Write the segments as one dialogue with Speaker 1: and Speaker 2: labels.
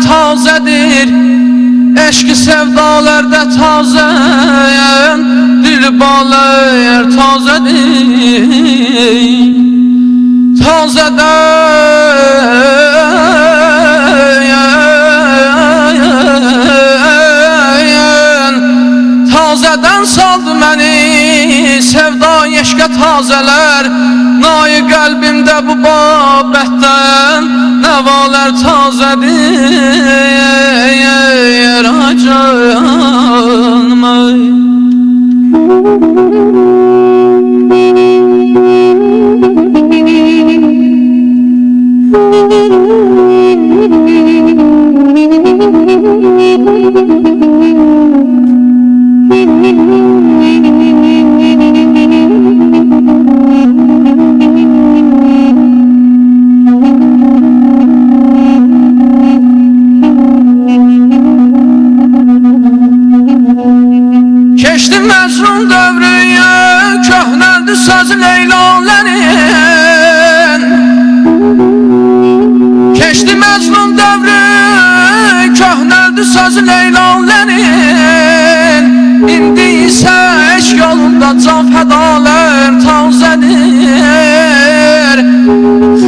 Speaker 1: tazədir, eşq-i sevdalarda tazəyən, dil balayır tazədir, tazədən saldı məni sevda eşqə tazələr, nay qəlbimdə bu babətdən nəvalər tazədir canım. Keçdi Məcnun dövrü, köhnəldi söz Leylalərin. Keçdi Məcnun dövrü, köhnəldi söz Leylalərin. İndi isə eşq yolunda can fədalər tazədir.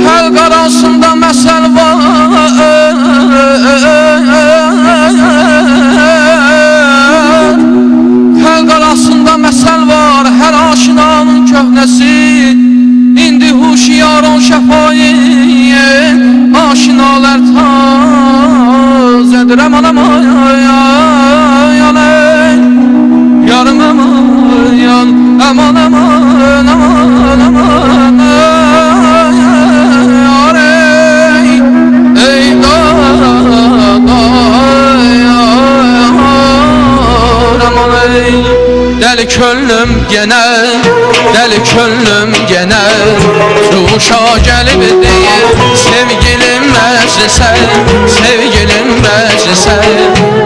Speaker 1: Xalq arasında məsəl var, xalq arasında məsəl var, hər aşinanın köhnəsi. İndi huşiyarın şəfayı, aşinalar tazədir. Aman aman yarım aman, aman aman aman aman ey deli könlüm gene, deli könlüm gene Cuşa gelip deyir sevgilim məclisə, sevgilim məclisə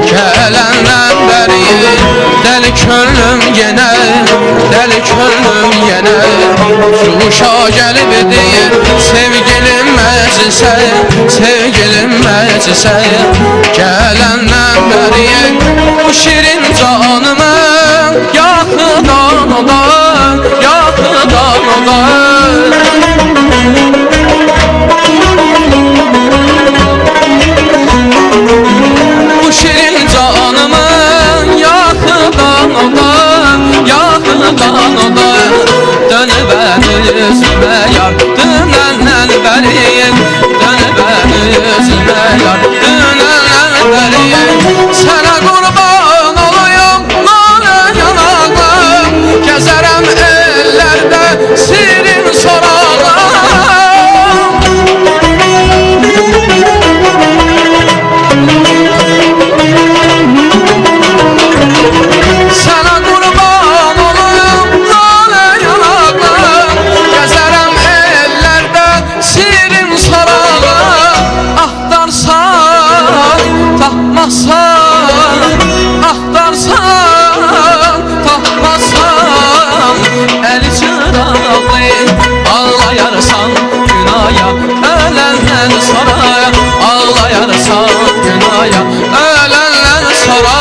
Speaker 1: Gəlenden beri deli könlüm gene, deli könlüm gene Cuşa gelip deyir sevgilim məclisə, sevgilim məclisə Gəlenden beri bu şirin canımı yakıdan odan, yakıdan odan bu şirin canımı yakıdan odan, yakıdan odan Dönüp üzüme yar, dünenden beri Dönüp üzüme yar, dünenden beri Sana kurban olayım Gezerem ellerde sirin sorağım Sana kurban olayım nane yanağım Gezerem ellerde sirin sorağım Ahtarsan, tapmazsan Ahtarsan, tapmazsan Eli çıraqlı ağlayarsan günaya Ölenden sonra ağlayarsan günaya Ölenden sonra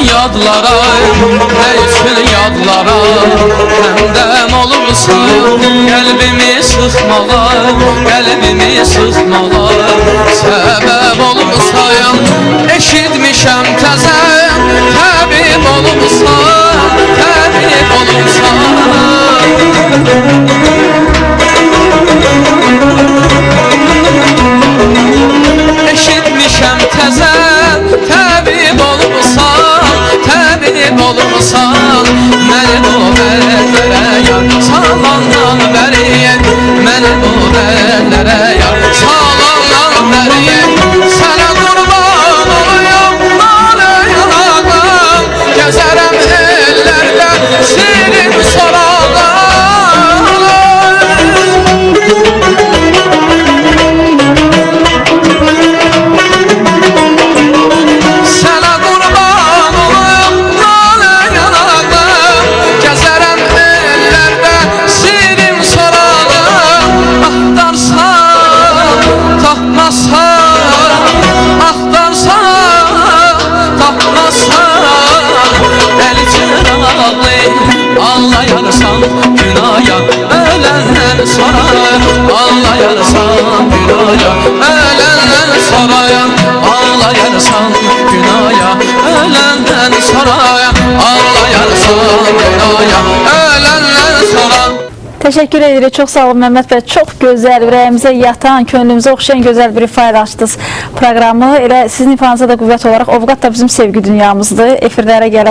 Speaker 1: yadlara, ne üçün yadlara Həmdəm olursan qəlbimi sıxmağa, qəlbimi sıxmağa Səbəb olursan, eşitmişəm təzə Təbib olursan, təbib olursan Eşitmişəm təzə, təbib olursan Təbib olursan Məni bu bəllərə yar Salandan bəri Məni bu bəllərə yar Salandan bəri Sənə qurban olayım Nalə yanağım Gəzərəm ellərdə Sirin sorağım saraya ağlayarsan günaya, ölenden saraya ağlayarsan günaya, ölenden saraya ağlayarsan günaya, ölenden saraya.
Speaker 2: Teşekkür edirik. Çox sağ olun Mehmet bəy. Çox gözəl, ürəyimizə yatan, könlümüzə oxşayan gözəl bir ifadə açdınız proqramı. Elə sizin ifanıza da qüvvət olaraq Ovqat da bizim sevgi dünyamızdır. Efirlərə gələ